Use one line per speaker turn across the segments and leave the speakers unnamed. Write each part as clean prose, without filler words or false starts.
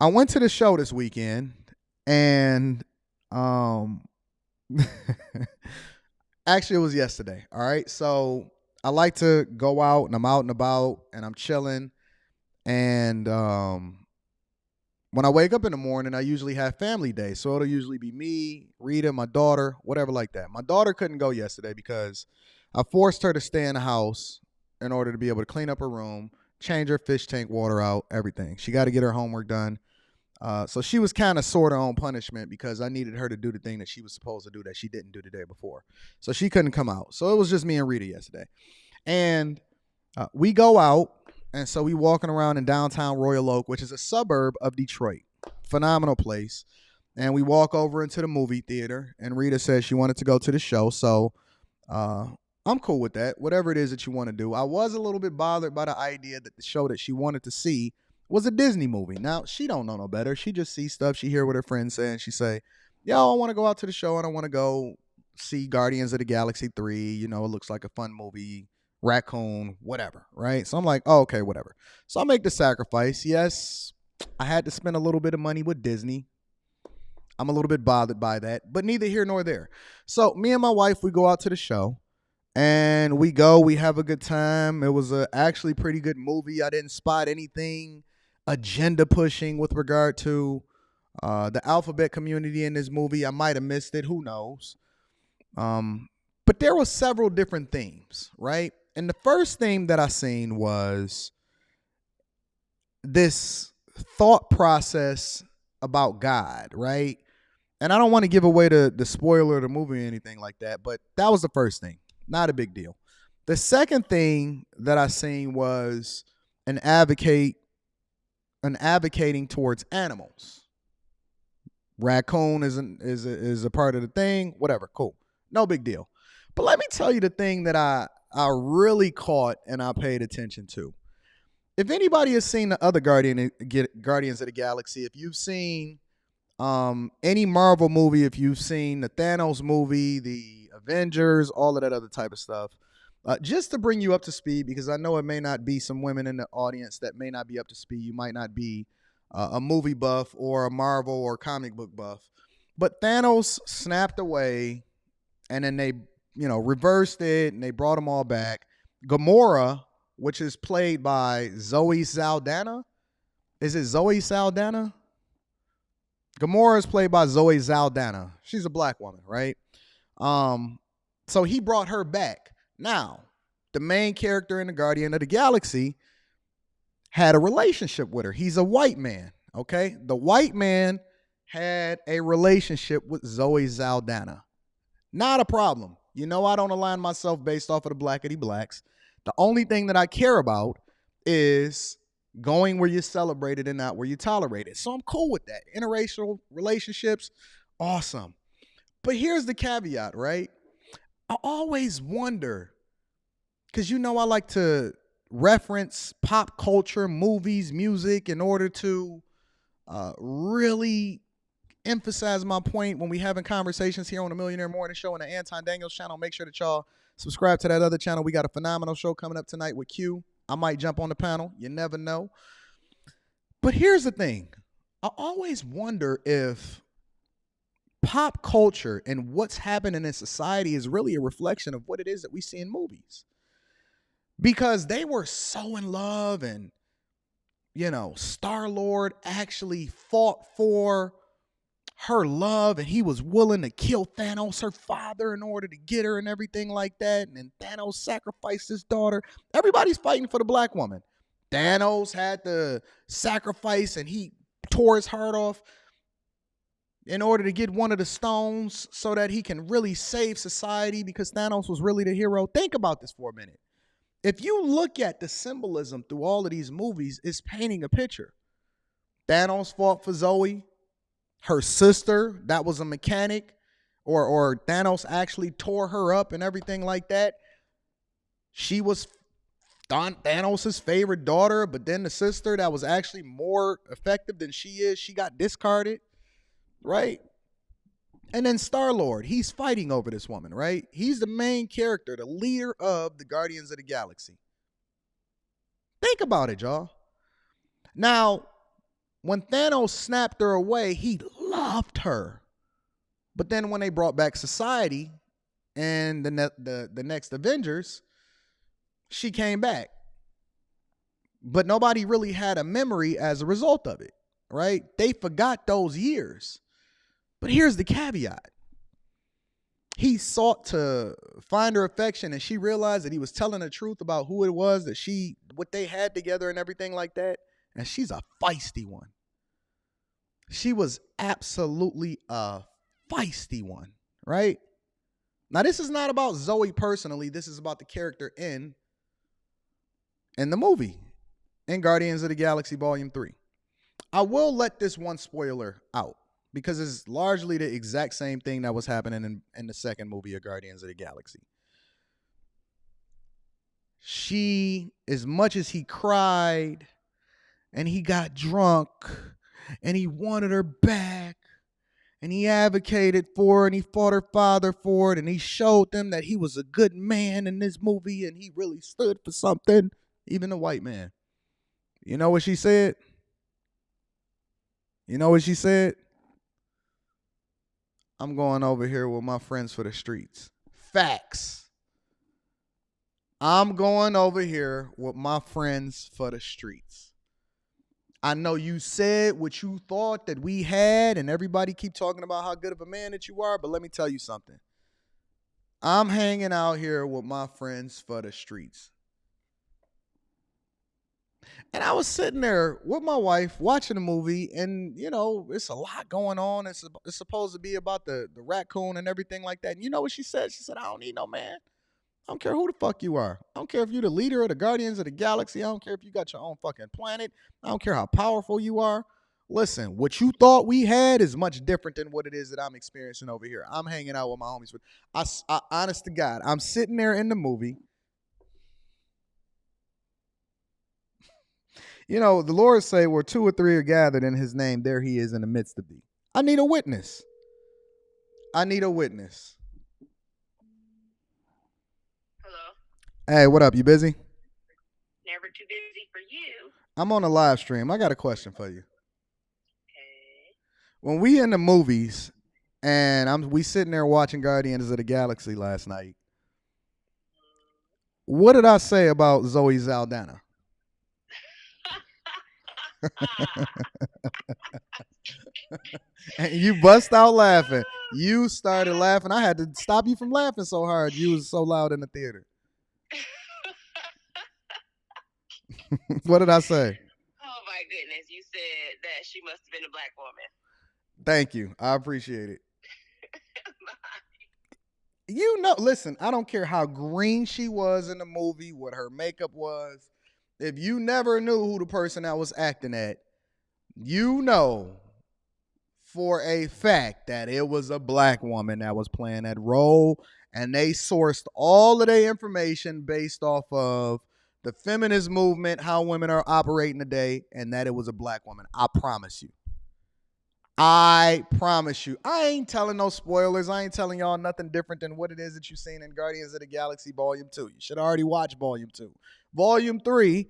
I went to the show this weekend, and um, actually, it was yesterday. All right, so I like to go out, and I'm out and about, and I'm chilling, and when I wake up in the morning, I usually have family day, so it'll usually be me, Rita, my daughter, whatever like that. My daughter couldn't go yesterday because I forced her to stay in the house in order to be able to clean up her room, change her fish tank water out, everything. She got to get her homework done. So she was kind of sort of on punishment because I needed her to do the thing that she was supposed to do that she didn't do the day before. So she couldn't come out. So it was just me and Rita yesterday. And we go out. And so we walking around in downtown Royal Oak, which is a suburb of Detroit. Phenomenal place. And we walk over into the movie theater. And Rita says she wanted to go to the show. So I'm cool with that. Whatever it is that you want to do. I was a little bit bothered by the idea that the show that she wanted to see was a Disney movie. Now, she don't know no better. She just sees stuff. She hear what her friends say, and she say, yo, I want to go out to the show, and I want to go see Guardians of the Galaxy 3. You know, it looks like a fun movie. Raccoon, whatever, right? So I'm like, oh, okay, whatever. So I make the sacrifice. Yes, I had to spend a little bit of money with Disney. I'm a little bit bothered by that, but neither here nor there. So me and my wife, we go out to the show. And we have a good time. It was a actually pretty good movie. I didn't spot anything agenda pushing with regard to the alphabet community in this movie. I might have missed it. Who knows? But there were several different themes, right? And the first theme that I seen was this thought process about God, right? And I don't want to give away the spoiler of the movie or anything like that, but that was the first thing. Not a big deal. The second thing that I seen was an advocating towards animals. Raccoon is a part of the thing. Whatever, cool, no big deal. But let me tell you the thing that I really caught and I paid attention to. If anybody has seen the other Guardians of the Galaxy, if you've seen any Marvel movie, if you've seen the Thanos movie, the Avengers, all of that other type of stuff. Just to bring you up to speed, because I know it may not be some women in the audience that may not be up to speed. You might not be a movie buff or a Marvel or comic book buff. But Thanos snapped away, and then they, reversed it, and they brought them all back. Gamora, which is played by Zoe Saldana. Is it Zoe Saldana? Gamora is played by Zoe Saldana. She's a black woman, right? So he brought her back. Now, the main character in the Guardian of the Galaxy had a relationship with her. He's a white man, okay? The white man had a relationship with Zoe Saldana. Not a problem. I don't align myself based off of the blackity blacks. The only thing that I care about is going where you're celebrated and not where you're tolerated. So I'm cool with that. Interracial relationships, awesome. But here's the caveat, right? I always wonder, because I like to reference pop culture, movies, music in order to really emphasize my point when we having conversations here on the Millionaire Morning Show on the Anton Daniels channel. Make sure that y'all subscribe to that other channel. We got a phenomenal show coming up tonight with Q. I might jump on the panel. You never know. But here's the thing. I always wonder if pop culture and what's happening in society is really a reflection of what it is that we see in movies. Because they were so in love, and, Star-Lord actually fought for her love, and he was willing to kill Thanos, her father, in order to get her and everything like that. And then Thanos sacrificed his daughter. Everybody's fighting for the black woman. Thanos had to sacrifice, and he tore his heart off in order to get one of the stones so that he can really save society, because Thanos was really the hero. Think about this for a minute. If you look at the symbolism through all of these movies, it's painting a picture. Thanos fought for Zoe. Her sister, that was a mechanic, or Thanos actually tore her up and everything like that. She was Thanos' favorite daughter, but then the sister that was actually more effective than she is, she got discarded. Right? And then Star-Lord, he's fighting over this woman, right? He's the main character, the leader of the Guardians of the Galaxy. Think about it, y'all. Now, When Thanos snapped her away, he loved her. But then when they brought back society and the next Avengers, she came back. But nobody really had a memory as a result of it, right? They forgot those years. But here's the caveat. He sought to find her affection, and she realized that he was telling the truth about who it was what they had together and everything like that. And she's a feisty one. She was absolutely a feisty one, right? Now, this is not about Zoe personally. This is about the character in the movie, in Guardians of the Galaxy Volume 3. I will let this one spoiler out, because it's largely the exact same thing that was happening in the second movie of Guardians of the Galaxy. She, as much as he cried and he got drunk and he wanted her back and he advocated for her and he fought her father for it and he showed them that he was a good man in this movie and he really stood for something, even the white man. You know what she said? You know what she said? I'm going over here with my friends for the streets. Facts. I'm going over here with my friends for the streets. I know you said what you thought that we had, and everybody keep talking about how good of a man that you are, but let me tell you something. I'm hanging out here with my friends for the streets. And I was sitting there with my wife watching the movie, and, you know, it's a lot going on. It's supposed to be about the raccoon and everything like that. And you know what she said? She said, I don't need no man. I don't care who the fuck you are. I don't care if you're the leader of the Guardians of the Galaxy. I don't care if you got your own fucking planet. I don't care how powerful you are. Listen, what you thought we had is much different than what it is that I'm experiencing over here. I'm hanging out with my homies. I honest to God, I'm sitting there in the movie. You know, the Lord say, where two or three are gathered in his name, there he is in the midst of thee. I need a witness. I need a witness.
Hello?
Hey, what up? You busy?
Never too busy for you.
I'm on a live stream. I got a question for you.
Okay.
When we in the movies and we sitting there watching Guardians of the Galaxy last night, what did I say about Zoe Saldana? And you bust out laughing. You started laughing. I had to stop you from laughing so hard. You was so loud in the theater. What did I say?
Oh my goodness. You said that she must have been a black woman.
Thank you. I appreciate it. You know, listen, I don't care how green she was in the movie, what her makeup was. If you never knew who the person that was acting at, you know for a fact that it was a black woman that was playing that role, and they sourced all of their information based off of the feminist movement, how women are operating today, and that it was a black woman. I promise you. I promise you. I ain't telling no spoilers. I ain't telling y'all nothing different than what it is that you've seen in Guardians of the Galaxy Volume 2. You should already watch Volume 2. Volume 3,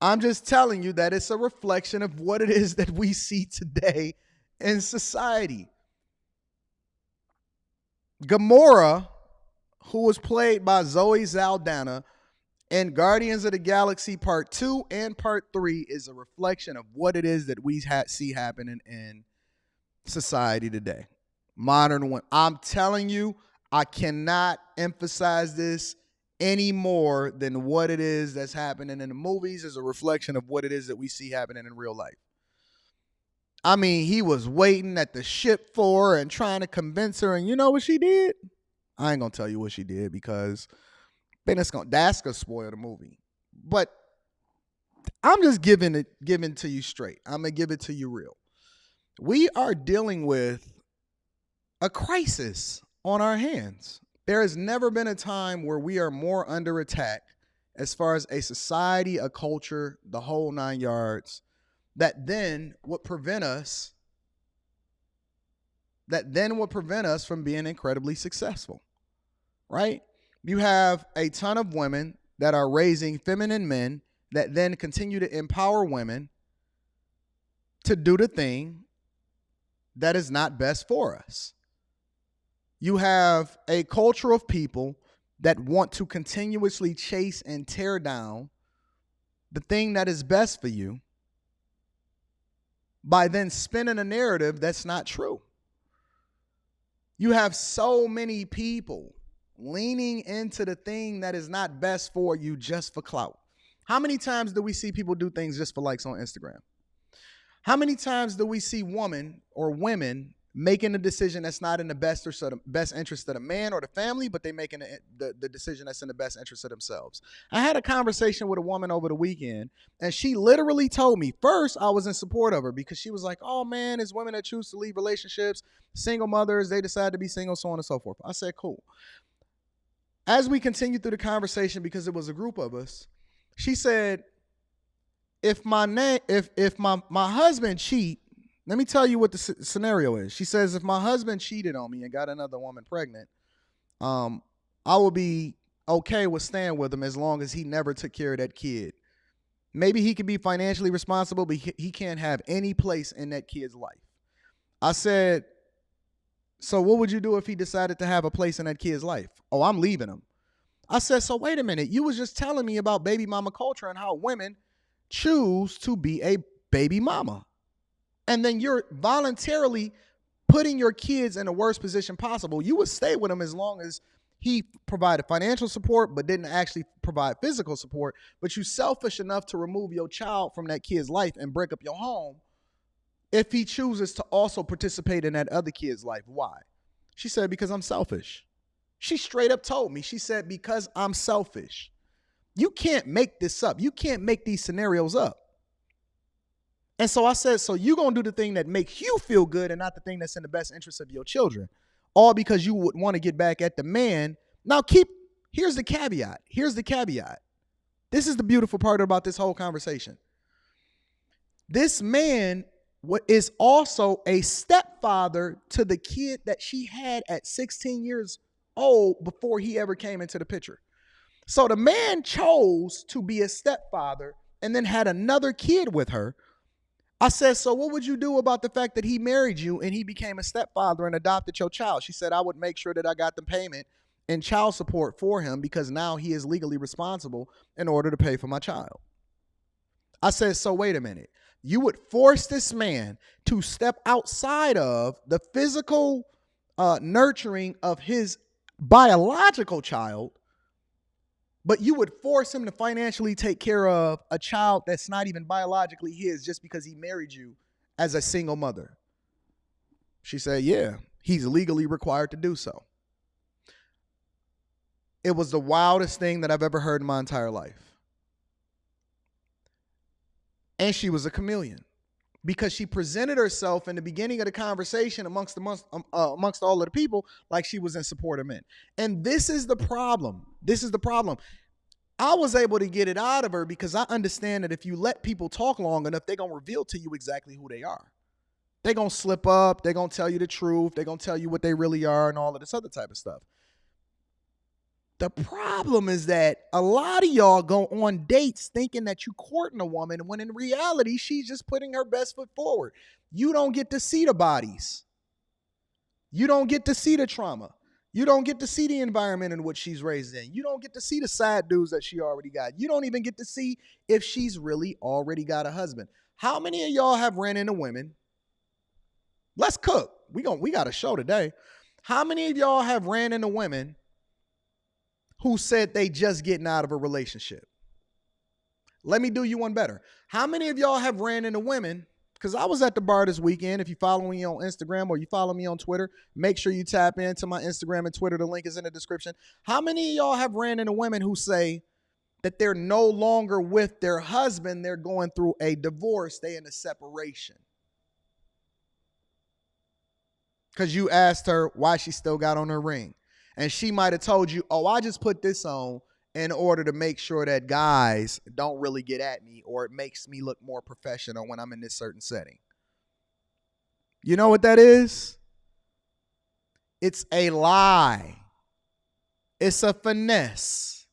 I'm just telling you that it's a reflection of what it is that we see today in society. Gamora, who was played by Zoe Saldana in Guardians of the Galaxy Part 2 and Part 3, is a reflection of what it is that we see happening in society today. Modern one. I'm telling you, I cannot emphasize this any more than what it is that's happening in the movies is a reflection of what it is that we see happening in real life. I mean, he was waiting at the ship for her and trying to convince her, and you know what she did? I ain't gonna tell you what she did because then that's gonna spoil the movie. But I'm just giving to you straight. I'm gonna give it to you real. We are dealing with a crisis on our hands. There has never been a time where we are more under attack as far as a society, a culture, the whole 9 yards, that then would prevent us from being incredibly successful, right? You have a ton of women that are raising feminine men that then continue to empower women to do the thing that is not best for us. You have a culture of people that want to continuously chase and tear down the thing that is best for you by then spinning a narrative that's not true. You have so many people leaning into the thing that is not best for you just for clout. How many times do we see people do things just for likes on Instagram? How many times do we see women or women making a decision that's not in the best interest of the man or the family, but they making the decision that's in the best interest of themselves? I had a conversation with a woman over the weekend, and she literally told me, first, I was in support of her because she was like, oh man, it's women that choose to leave relationships, single mothers, they decide to be single, so on and so forth. I said, cool. As we continued through the conversation, because it was a group of us, she said, if my husband cheat, let me tell you what the scenario is. She says, if my husband cheated on me and got another woman pregnant, I will be okay with staying with him as long as he never took care of that kid. Maybe he can be financially responsible, but he can't have any place in that kid's life. I said, so what would you do if he decided to have a place in that kid's life? Oh, I'm leaving him. I said, so wait a minute. You was just telling me about baby mama culture and how women choose to be a baby mama. And then you're voluntarily putting your kids in the worst position possible. You would stay with him as long as he provided financial support, but didn't actually provide physical support. But you selfish enough to remove your child from that kid's life and break up your home if he chooses to also participate in that other kid's life. Why? She said, because I'm selfish. She straight up told me, she said, because I'm selfish. You can't make this up. You can't make these scenarios up. And so I said, so you're going to do the thing that makes you feel good and not the thing that's in the best interest of your children. All because you would want to get back at the man. Now here's the caveat. Here's the caveat. This is the beautiful part about this whole conversation. This man is also a stepfather to the kid that she had at 16 years old before he ever came into the picture. So the man chose to be a stepfather and then had another kid with her. I said, so what would you do about the fact that he married you and he became a stepfather and adopted your child? She said, I would make sure that I got the payment and child support for him because now he is legally responsible in order to pay for my child. I said, so wait a minute. You would force this man to step outside of the physical nurturing of his biological child, but you would force him to financially take care of a child that's not even biologically his just because he married you as a single mother. She said, yeah, he's legally required to do so. It was the wildest thing that I've ever heard in my entire life. And she was a chameleon because she presented herself in the beginning of the conversation amongst all of the people like she was in support of men. And this is the problem. This is the problem. I was able to get it out of her because I understand that if you let people talk long enough, they're going to reveal to you exactly who they are. They're going to slip up. They're going to tell you the truth. They're going to tell you what they really are and all of this other type of stuff. The problem is that a lot of y'all go on dates thinking that you're courting a woman when in reality, she's just putting her best foot forward. You don't get to see the bodies. You don't get to see the trauma. You don't get to see the environment in which she's raised in. You don't get to see the side dudes that she already got. You don't even get to see if she's really already got a husband. How many of y'all have ran into women? Let's cook. We got a show today. How many of y'all have ran into women who said they just getting out of a relationship? Let me do you one better. How many of y'all have ran into women? Because I was at the bar this weekend. If you follow me on Instagram or you follow me on Twitter, make sure you tap into my Instagram and Twitter. The link is in the description. How many of y'all have ran into women who say that they're no longer with their husband, they're going through a divorce, they in a separation? Because you asked her why she still got on her ring. And she might have told you, oh, I just put this on in order to make sure that guys don't really get at me, or it makes me look more professional when I'm in this certain setting. You know what that is? It's a lie. It's a finesse.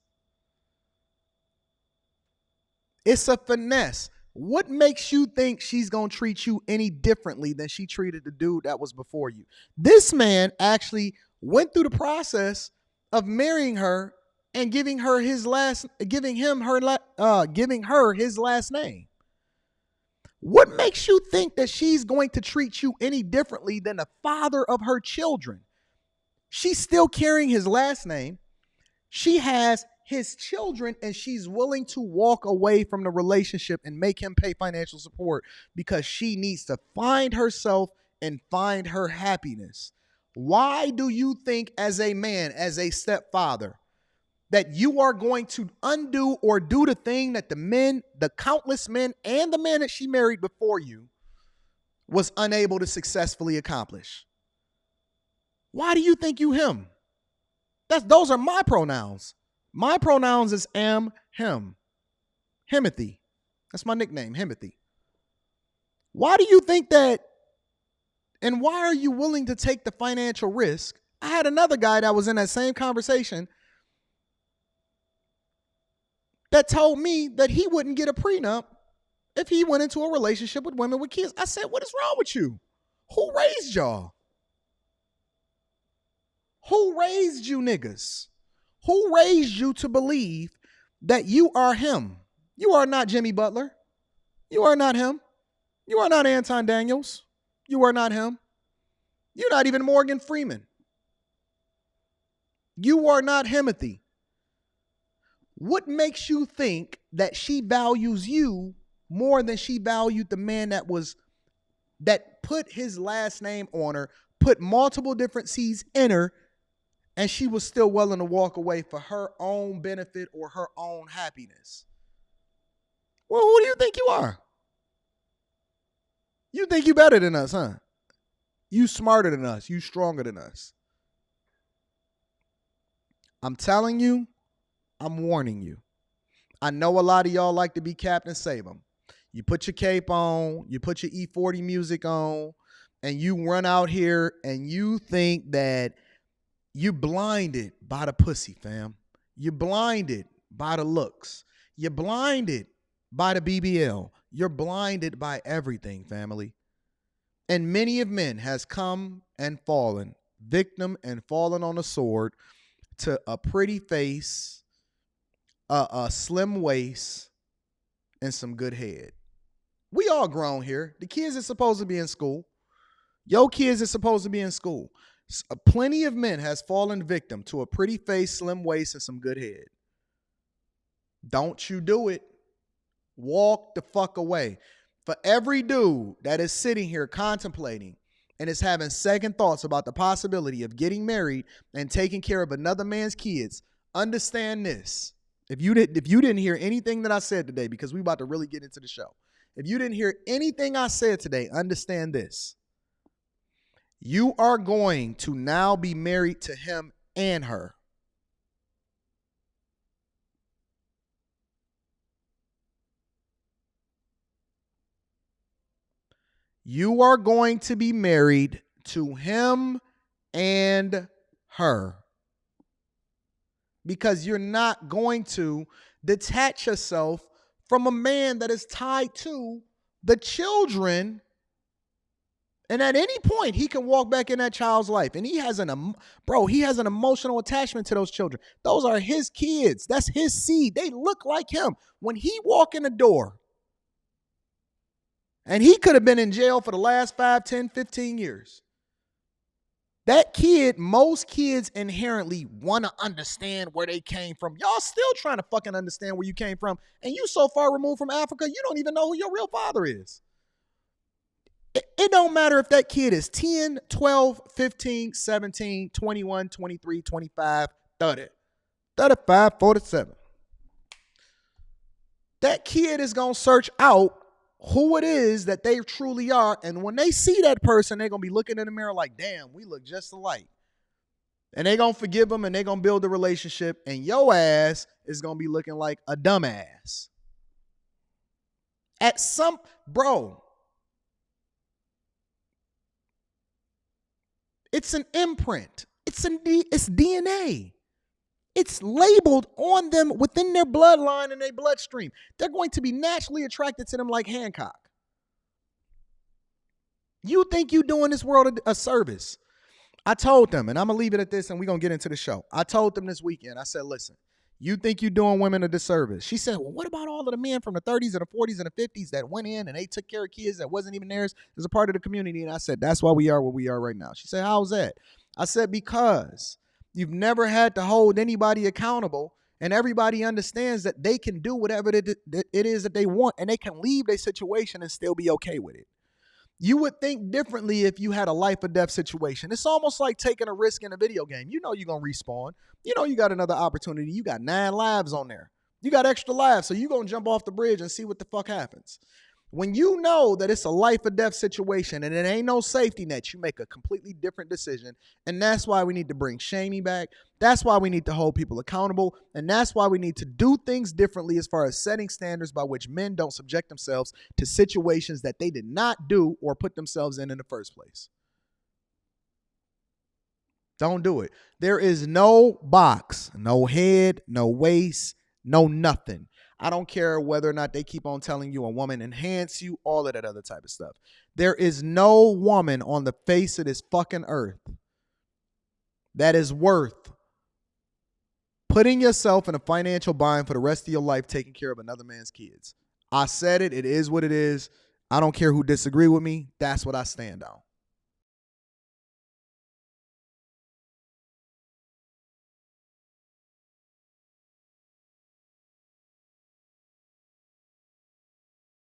It's a finesse. What makes you think she's going to treat you any differently than she treated the dude that was before you? This man actually went through the process of marrying her and giving her his last name. What makes you think that she's going to treat you any differently than the father of her children? She's still carrying his last name. She has his children, and she's willing to walk away from the relationship and make him pay financial support because she needs to find herself and find her happiness. Why do you think, as a man, as a stepfather, that you are going to undo or do the thing that the countless men, and the man that she married before you was unable to successfully accomplish? Why do you think you him? Those are my pronouns. My pronouns is am, him. Himothy. That's my nickname, Himothy. Why do you think that, and why are you willing to take the financial risk? I had another guy that was in that same conversation that told me that he wouldn't get a prenup if he went into a relationship with women with kids. I said, what is wrong with you? Who raised y'all? Who raised you niggas? Who raised you to believe that you are him? You are not Jimmy Butler. You are not him. You are not Anton Daniels. You are not him. You're not even Morgan Freeman. You are not Himothy. What makes you think that she values you more than she valued the man that put his last name on her, put multiple different seeds in her, and she was still willing to walk away for her own benefit or her own happiness? Well, who do you think you are? You think you better than us, huh? You smarter than us. You stronger than us. I'm telling you, I'm warning you. I know a lot of y'all like to be Captain Save 'em. You put your cape on, you put your E40 music on, and you run out here and you think that you blinded by the pussy, fam. You're blinded by the looks. You're blinded by the BBL. You're blinded by everything, family. And many of men has come and fallen, victim and fallen on a sword to a pretty face, a slim waist, and some good head. We all grown here. The kids are supposed to be in school. Your kids are supposed to be in school. Plenty of men has fallen victim to a pretty face, slim waist, and some good head. Don't you do it. Walk the fuck away. For every dude that is sitting here contemplating and is having second thoughts about the possibility of getting married and taking care of another man's kids, understand this. If you didn't hear anything that I said today, because we about to really get into the show. If you didn't hear anything I said today, understand this. You are going to now be married to him and her. You are going to be married to him and her. Because you're not going to detach yourself from a man that is tied to the children. And at any point, he can walk back in that child's life. And he has an emotional attachment to those children. Those are his kids. That's his seed. They look like him. When he walk in the door, and he could have been in jail for the last 5, 10, 15 years. That kid, most kids inherently want to understand where they came from. Y'all still trying to fucking understand where you came from. And you so far removed from Africa, you don't even know who your real father is. It don't matter if that kid is 10, 12, 15, 17, 21, 23, 25, 30, 35, 47. That kid is going to search out who it is that they truly are. And when they see that person, they're going to be looking in the mirror like, damn, we look just alike. And they're going to forgive them and they're going to build a relationship. And your ass is going to be looking like a dumbass. Bro, it's an imprint. It's DNA. It's labeled on them within their bloodline and their bloodstream. They're going to be naturally attracted to them like Hancock. You think you're doing this world a service. I told them, and I'm going to leave it at this, and we're going to get into the show. I told them this weekend, I said, listen, you think you're doing women a disservice. She said, well, what about all of the men from the 30s and the 40s and the 50s that went in and they took care of kids that wasn't even theirs as a part of the community? And I said, that's why we are where we are right now. She said, how's that? I said, because you've never had to hold anybody accountable, and everybody understands that they can do whatever it is that they want, and they can leave their situation and still be okay with it. You would think differently if you had a life or death situation. It's almost like taking a risk in a video game. You know you're going to respawn. You know you got another opportunity. You got 9 lives on there. You got extra lives, so you're going to jump off the bridge and see what the fuck happens. When you know that it's a life or death situation and it ain't no safety net, you make a completely different decision. And that's why we need to bring shaming back. That's why we need to hold people accountable. And that's why we need to do things differently as far as setting standards by which men don't subject themselves to situations that they did not do or put themselves in the first place. Don't do it. There is no box, no head, no waist, no nothing. I don't care whether or not they keep on telling you a woman enhance you, all of that other type of stuff. There is no woman on the face of this fucking earth that is worth putting yourself in a financial bind for the rest of your life taking care of another man's kids. I said it. It is what it is. I don't care who disagree with me. That's what I stand on.